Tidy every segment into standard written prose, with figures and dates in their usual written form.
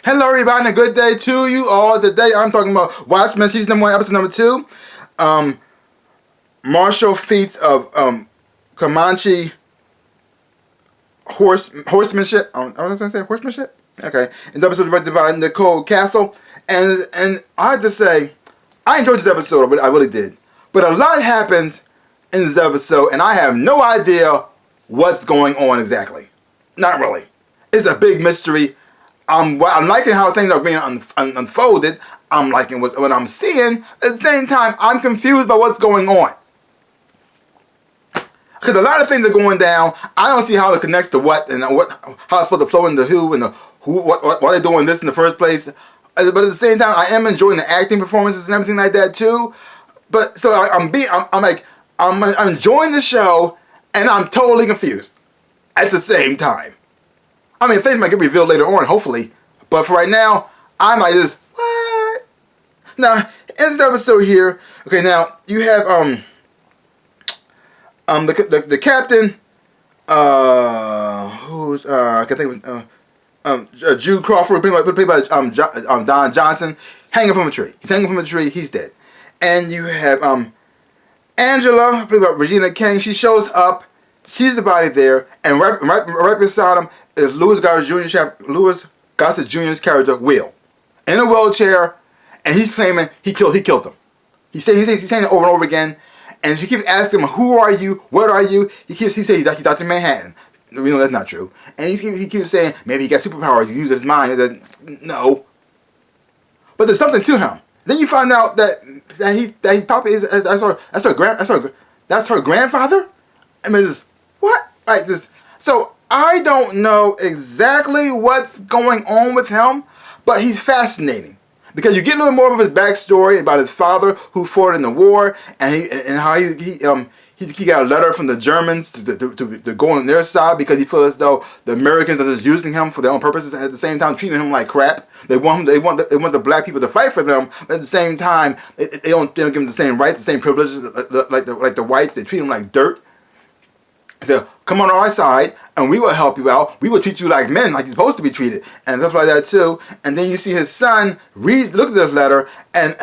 Hello everybody and a good day to you all. Today I'm talking about Watchmen season number 1, episode number 2. Martial feats of Comanche horsemanship. I was going to say horsemanship? Okay. And the episode was directed by Nicole Castle. And I have to say, I enjoyed this episode, I really did. But a lot happens in this episode and I have no idea what's going on exactly. Not really. It's a big mystery. I'm liking how things are being unfolded. I'm liking what I'm seeing. At the same time, I'm confused by what's going on. Because a lot of things are going down. I don't see how it connects to what and how it's supposed to flow into who and why they're doing this in the first place. But at the same time, I am enjoying the acting performances and everything like that too. But so I'm enjoying the show and I'm totally confused at the same time. I mean, things might get revealed later on, hopefully. But for right now, I might just, what? Now, in this episode here, okay, now, you have, the captain, who's, I can think of, Jude Crawford, played by, Don Johnson, hanging from a tree. He's hanging from a tree, he's dead. And you have, Angela, played by Regina King, she shows up. She's the body there, and right beside him is Louis Gossett Jr.'s character, Will, in a wheelchair, and he's claiming he killed him. He's saying it over and over again, and she keeps asking him, "Who are you? What are you?" He says he's Dr. Manhattan. We know that's not true, and he keeps saying maybe he got superpowers. He uses his mind. He said, no, but there's something to him. Then you find out that he probably is that's her grandfather. I mean, what? Like this. So I don't know exactly what's going on with him, but he's fascinating because you get a little more of his backstory about his father who fought in the war and how he got a letter from the Germans to go on their side because he feels as though the Americans are just using him for their own purposes and at the same time treating him like crap. They want the black people to fight for them, but at the same time they don't give him the same rights, the same privileges like the whites. They treat him like dirt. He said, come on our side, and we will help you out. We will treat you like men, like you're supposed to be treated. And stuff like that, too. And then you see his son look at this letter, and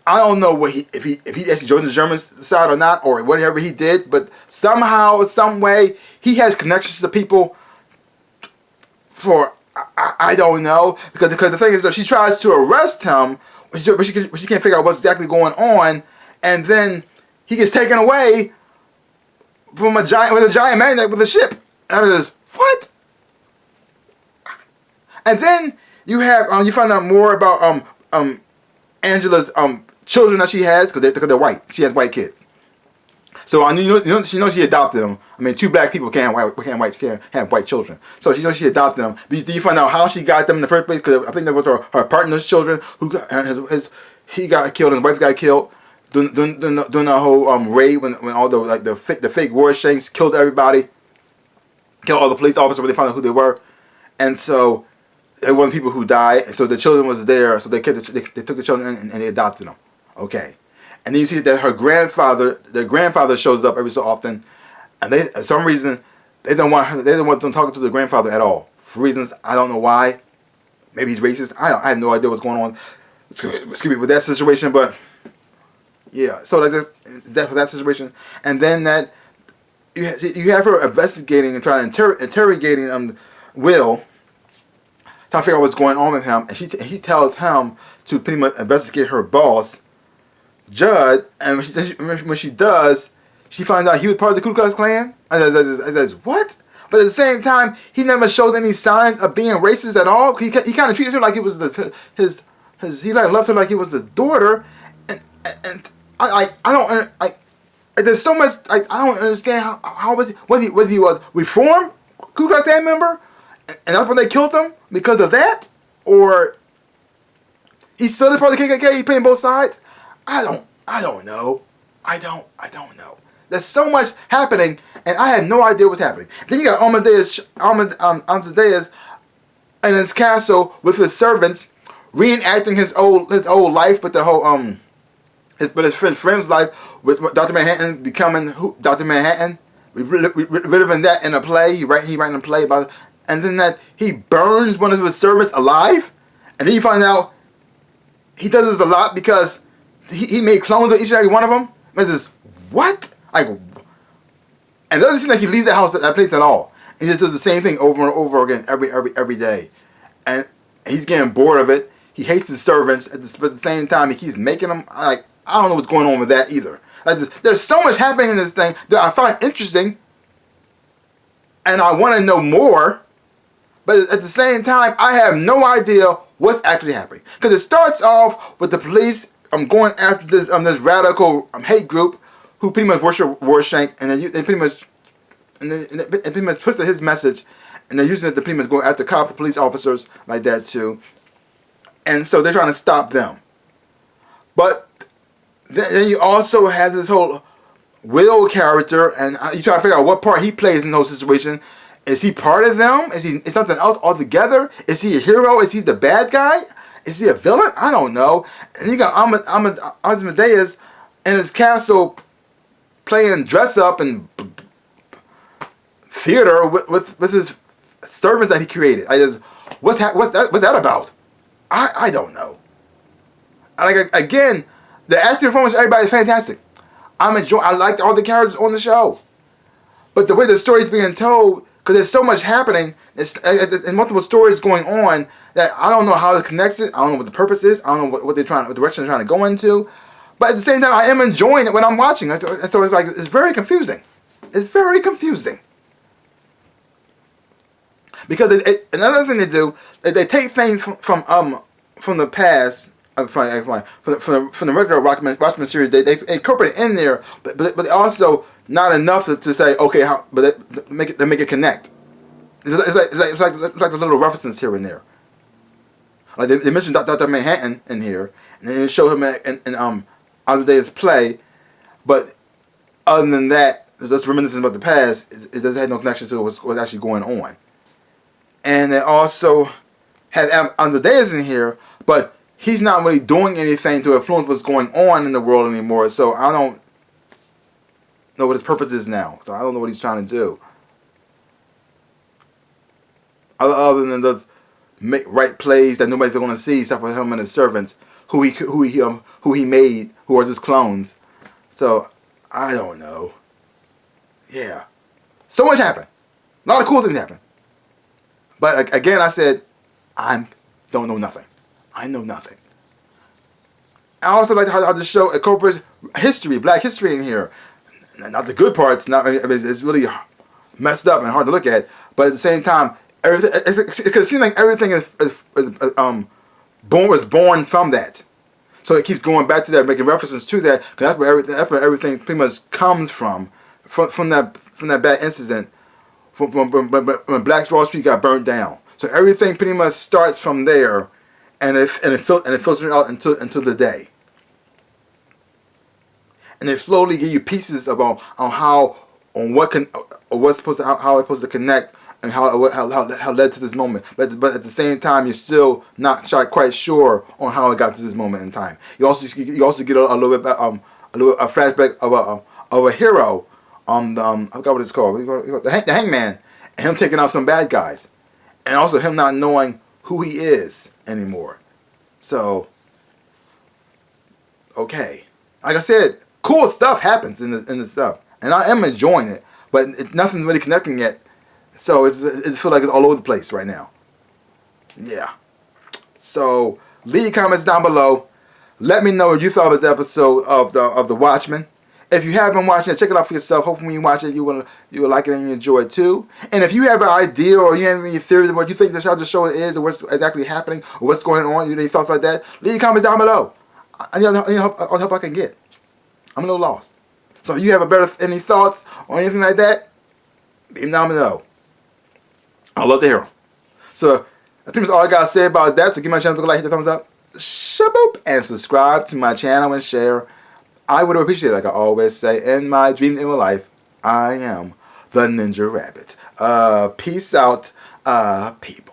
I don't know if he actually joined the German side or not, or whatever he did, but somehow, some way, he has connections to people I don't know. Because the thing is that she tries to arrest him, but she can't figure out what's exactly going on, and then he gets taken away from a giant magnet with a ship. And I was just, what? And then you have you find out more about Angela's children that she has because they're white. She has white kids. So she knows she adopted them. I mean, two black people can't have white children. So she knows she adopted them. Do you find out how she got them in the first place? Because I think that was her partner's children who he got killed and his wife got killed. During the whole raid when all the fake war shanks killed everybody, killed all the police officers when they found out who they were, and so they weren't people who died. And so the children was there, so they took the children and they adopted them. Okay, and then you see that their grandfather shows up every so often, and for some reason they don't want them talking to the grandfather at all for reasons I don't know why. Maybe he's racist. I have no idea what's going on. Excuse me with that situation, but. Yeah, so that situation, and then that you have her investigating and trying to interrogating Will, trying to figure out what's going on with him, and he tells him to pretty much investigate her boss, Judd, and when she does, she finds out he was part of the Ku Klux Klan, and says what? But at the same time, he never showed any signs of being racist at all. He kind of treated her like he was he loved her like he was the daughter, and. There's so much. I don't understand how was he reformed Ku Klux Klan member, and that's when they killed him because of that, or he's still part of the KKK. He playing both sides. I don't know. I don't know. There's so much happening, and I have no idea what's happening. Then you got Amadeus in his castle with his servants reenacting his old life with the whole his friend's life with Dr. Manhattan becoming Dr. Manhattan, reliving that in a play. He writing a play about it, and then that he burns one of his servants alive, And then you find out he does this a lot because he made clones of each and every one of them. And it's just, what? Like, and it doesn't seem like he leaves the house, that place at all. He just does the same thing over and over again every day. And he's getting bored of it. He hates his servants, but at the same time, he keeps making them. Like, I don't know what's going on with that either. Like, there's so much happening in this thing that I find interesting, and I want to know more. But at the same time, I have no idea what's actually happening. Because it starts off with the police going after this radical hate group who pretty much worship Warshank, and they pretty much twisted his message, and they're using it to pretty much go after cops, police officers like that too. And so they're trying to stop them. But then you also have this whole Will character, and you try to figure out what part he plays in those situations. Is he part of them? Is he something else altogether? Is he a hero? Is he the bad guy? Is he a villain? I don't know. And you got Amadeus in his castle playing dress up and theater with his servants that he created. What's that about? I don't know. Like, again, the acting performance of everybody is fantastic. I like all the characters on the show, but the way the story's being told, because there's so much happening, and multiple stories going on, that I don't know how it connects it. I don't know what the purpose is. I don't know what direction they're trying to go into. But at the same time, I am enjoying it when I'm watching it. So it's like, it's very confusing. It's very confusing. Because another thing they do, they take things from the past, from the regular Watchmen series. They incorporate it in there, but also not enough to say, okay, but they make it connect. It's like the little references here and there. Like they mentioned Dr. Manhattan in here, and they show him in Amadeus' play, but other than that, just reminiscing about the past, it doesn't have no connection to what's actually going on. And they also have Amadeus in here, but he's not really doing anything to influence what's going on in the world anymore. So I don't know what his purpose is now. So I don't know what he's trying to do. Other than just write plays that nobody's going to see except for him and his servants, who he made, who are just clones. So I don't know. Yeah, so much happened. A lot of cool things happened. But again, I said, I don't know nothing. I know nothing. I also like how the show incorporates history, black history in here. Not the good parts. It's really messed up and hard to look at. But at the same time, it seems like everything was born from that. So it keeps going back to that, making references to that, because that's where everything pretty much comes from that bad incident. When Black Wall Street got burnt down, so everything pretty much starts from there, and it filters out until the day, and they slowly give you pieces about how it's supposed to connect, and how led to this moment. But at the same time, you're still not quite sure on how it got to this moment in time. You also get a little bit a flashback of a hero. I forgot what it's called. The Hangman, and him taking out some bad guys, and also him not knowing who he is anymore. So, okay, like I said, cool stuff happens in this stuff, and I am enjoying it, but nothing's really connecting yet. So it feels like it's all over the place right now. Yeah. So leave comments down below. Let me know what you thought of this episode of the Watchmen. If you haven't watched it, check it out for yourself. Hopefully when you watch it, you will like it and you enjoy it too. And if you have an idea or you have any theories about what you think the show is, or what's exactly happening, or what's going on, you have any thoughts like that, leave your comments down below. I need all the help I can get. I'm a little lost. So if you have any thoughts or anything like that, leave them down below. I'd love to hear them. So that's pretty much all I got to say about that. So give my channel a like, hit the thumbs up, shaboop, and subscribe to my channel and share. I would appreciate it, like I always say, in my dream in my life, I am the Ninja Rabbit. Peace out, people.